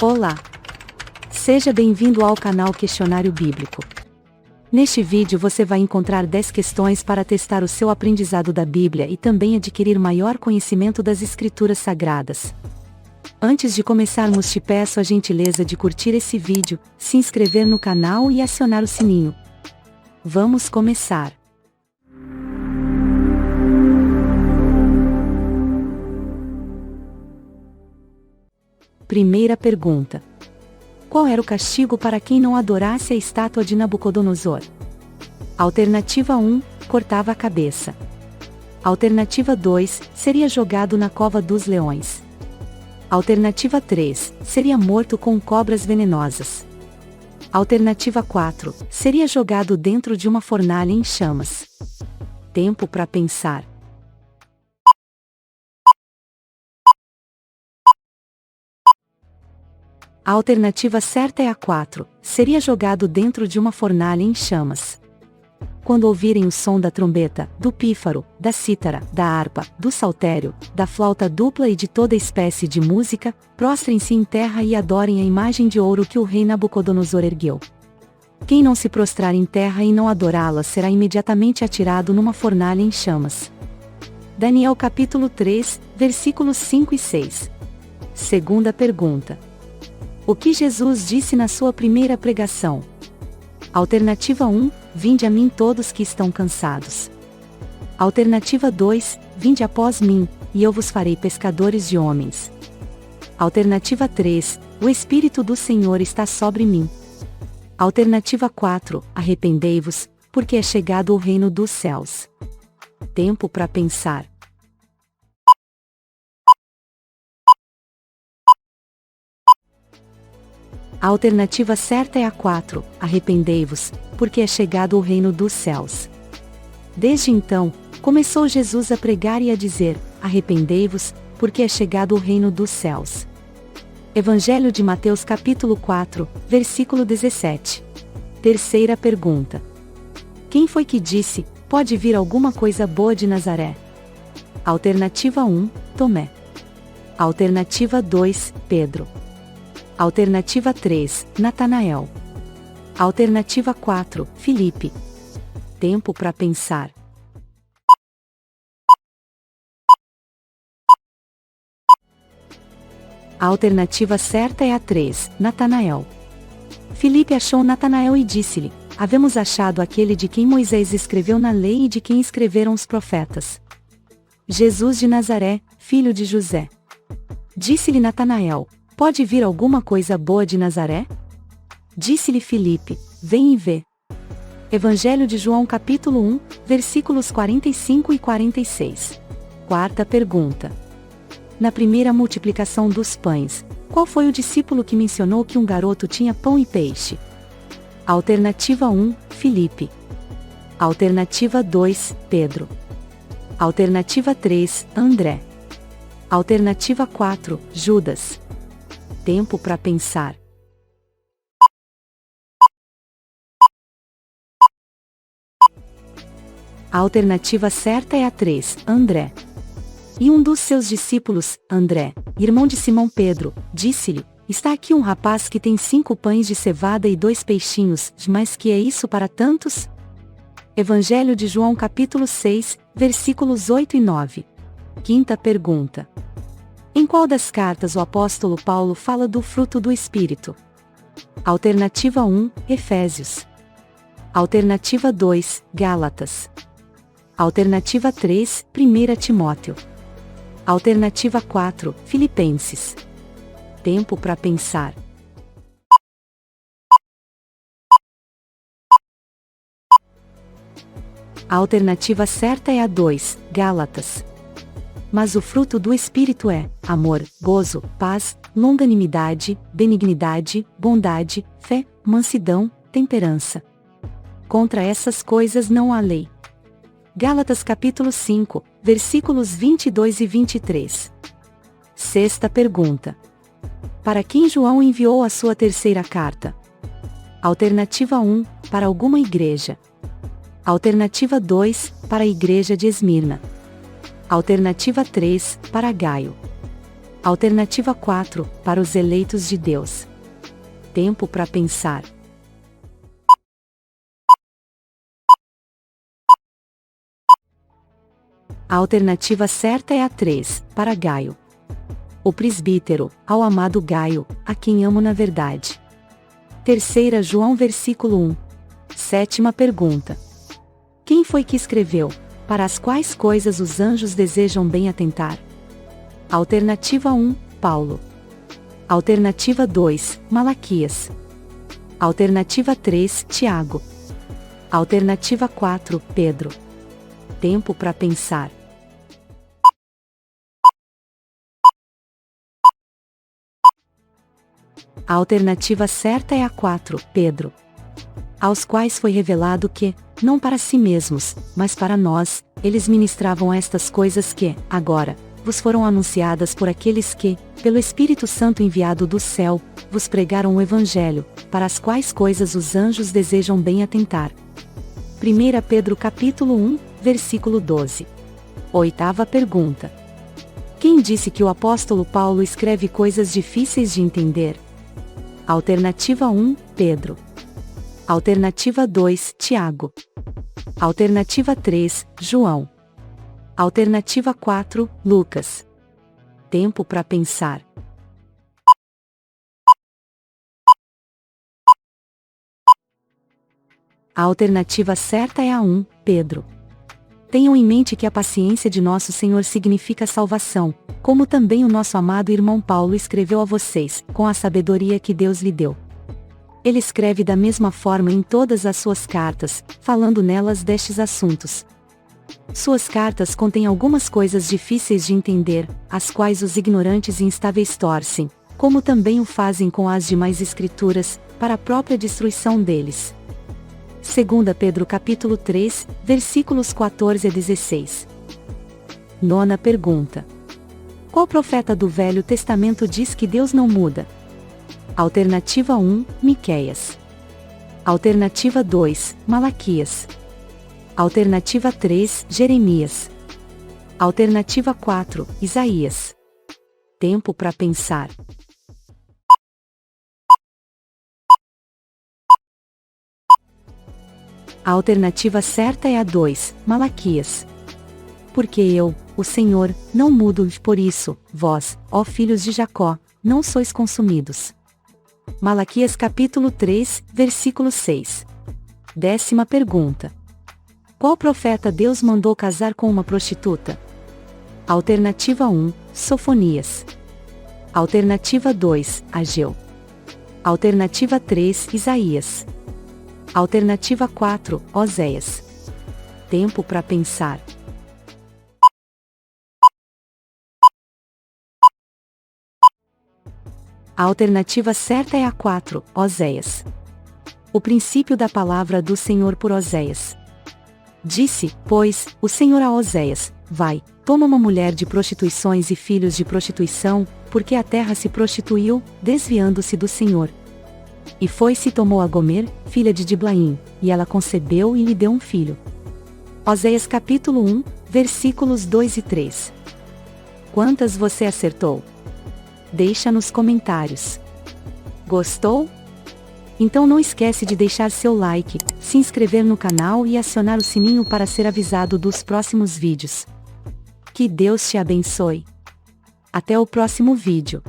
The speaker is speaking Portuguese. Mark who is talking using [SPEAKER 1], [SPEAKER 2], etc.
[SPEAKER 1] Olá! Seja bem-vindo ao canal Questionário Bíblico. Neste vídeo você vai encontrar 10 questões para testar o seu aprendizado da Bíblia e também adquirir maior conhecimento das Escrituras Sagradas. Antes de começarmos, te peço a gentileza de curtir esse vídeo, se inscrever no canal e acionar o sininho. Vamos começar! Primeira pergunta: qual era o castigo para quem não adorasse a estátua de Nabucodonosor? Alternativa 1, cortava a cabeça. Alternativa 2, seria jogado na cova dos leões. Alternativa 3, seria morto com cobras venenosas. Alternativa 4, seria jogado dentro de uma fornalha em chamas. Tempo para pensar. A alternativa certa é a 4, seria jogado dentro de uma fornalha em chamas. Quando ouvirem o som da trombeta, do pífaro, da cítara, da harpa, do saltério, da flauta dupla e de toda espécie de música, prostrem-se em terra e adorem a imagem de ouro que o rei Nabucodonosor ergueu. Quem não se prostrar em terra e não adorá-la será imediatamente atirado numa fornalha em chamas. Daniel capítulo 3, versículos 5 e 6. Segunda pergunta: o que Jesus disse na sua primeira pregação? Alternativa 1, vinde a mim todos que estão cansados. Alternativa 2, vinde após mim, e eu vos farei pescadores de homens. Alternativa 3, o Espírito do Senhor está sobre mim. Alternativa 4, arrependei-vos, porque é chegado o reino dos céus. Tempo para pensar. A alternativa certa é a 4, arrependei-vos, porque é chegado o reino dos céus. Desde então, começou Jesus a pregar e a dizer: arrependei-vos, porque é chegado o reino dos céus. Evangelho de Mateus capítulo 4, versículo 17. Terceira pergunta: quem foi que disse, pode vir alguma coisa boa de Nazaré? Alternativa 1, Tomé. Alternativa 2, Pedro. Alternativa 3, Natanael. Alternativa 4, Filipe. Tempo para pensar. A alternativa certa é a 3, Natanael. Filipe achou Natanael e disse-lhe: havemos achado aquele de quem Moisés escreveu na lei e de quem escreveram os profetas. Jesus de Nazaré, filho de José. Disse-lhe Natanael: pode vir alguma coisa boa de Nazaré? Disse-lhe Filipe: vem e vê. Evangelho de João capítulo 1, versículos 45 e 46. Quarta pergunta: na primeira multiplicação dos pães, qual foi o discípulo que mencionou que um garoto tinha pão e peixe? Alternativa 1, Filipe. Alternativa 2, Pedro. Alternativa 3, André. Alternativa 4, Judas. Tempo para pensar. A alternativa certa é a 3, André. E um dos seus discípulos, André, irmão de Simão Pedro, disse-lhe: está aqui um rapaz que tem 5 pães de cevada e 2 peixinhos, mas que é isso para tantos? Evangelho de João capítulo 6, versículos 8 e 9. Quinta pergunta: em qual das cartas o apóstolo Paulo fala do fruto do Espírito? Alternativa 1, Efésios. Alternativa 2, Gálatas. Alternativa 3, 1 Timóteo. Alternativa 4, Filipenses. Tempo para pensar. A alternativa certa é a 2, Gálatas. Mas o fruto do Espírito é amor, gozo, paz, longanimidade, benignidade, bondade, fé, mansidão, temperança. Contra essas coisas não há lei. Gálatas capítulo 5, versículos 22 e 23. Sexta pergunta: para quem João enviou a sua terceira carta? Alternativa 1, para alguma igreja. Alternativa 2, para a igreja de Esmirna. Alternativa 3, para Gaio. Alternativa 4, para os eleitos de Deus. Tempo para pensar. A alternativa certa é a 3, para Gaio. O presbítero, ao amado Gaio, a quem amo na verdade. 3 João versículo 1. Sétima pergunta. Quem foi que escreveu, para as quais coisas os anjos desejam bem atentar? Alternativa 1, Paulo. Alternativa 2, Malaquias. Alternativa 3, Tiago. Alternativa 4, Pedro. Tempo para pensar. A alternativa certa é a 4, Pedro. Aos quais foi revelado que, não para si mesmos, mas para nós, eles ministravam estas coisas que, agora, vos foram anunciadas por aqueles que, pelo Espírito Santo enviado do céu, vos pregaram o Evangelho, para as quais coisas os anjos desejam bem atentar. 1 Pedro capítulo 1, versículo 12. Oitava pergunta. Quem disse que o apóstolo Paulo escreve coisas difíceis de entender? Alternativa 1, Pedro. Alternativa 2, Tiago. Alternativa 3, João. Alternativa 4, Lucas. Tempo para pensar. A alternativa certa é a 1, Pedro. Tenham em mente que a paciência de nosso Senhor significa salvação, como também o nosso amado irmão Paulo escreveu a vocês, com a sabedoria que Deus lhe deu. Ele escreve da mesma forma em todas as suas cartas, falando nelas destes assuntos. Suas cartas contêm algumas coisas difíceis de entender, as quais os ignorantes e instáveis torcem, como também o fazem com as demais escrituras, para a própria destruição deles. 2 Pedro capítulo 3, versículos 14 a 16. Nona pergunta. Qual profeta do Velho Testamento diz que Deus não muda? Alternativa 1, Miqueias. Alternativa 2, Malaquias. Alternativa 3, Jeremias. Alternativa 4, Isaías. Tempo para pensar. A alternativa certa é a 2, Malaquias. Porque eu, o Senhor, não mudo, por isso, vós, ó filhos de Jacó, não sois consumidos. Malaquias capítulo 3, versículo 6. Décima pergunta. Qual profeta Deus mandou casar com uma prostituta? Alternativa 1, Sofonias. Alternativa 2, Ageu. Alternativa 3, Isaías. Alternativa 4, Oséias. Tempo para pensar. A alternativa certa é a 4, Oséias. O princípio da palavra do Senhor por Oséias. Disse, pois, o Senhor a Oséias: vai, toma uma mulher de prostituições e filhos de prostituição, porque a terra se prostituiu, desviando-se do Senhor. E foi-se e tomou a Gomer, filha de Diblaim, e ela concebeu e lhe deu um filho. Oséias capítulo 1, versículos 2 e 3. Quantas você acertou? Deixa nos comentários. Gostou? Então não esquece de deixar seu like, se inscrever no canal e acionar o sininho para ser avisado dos próximos vídeos. Que Deus te abençoe. Até o próximo vídeo.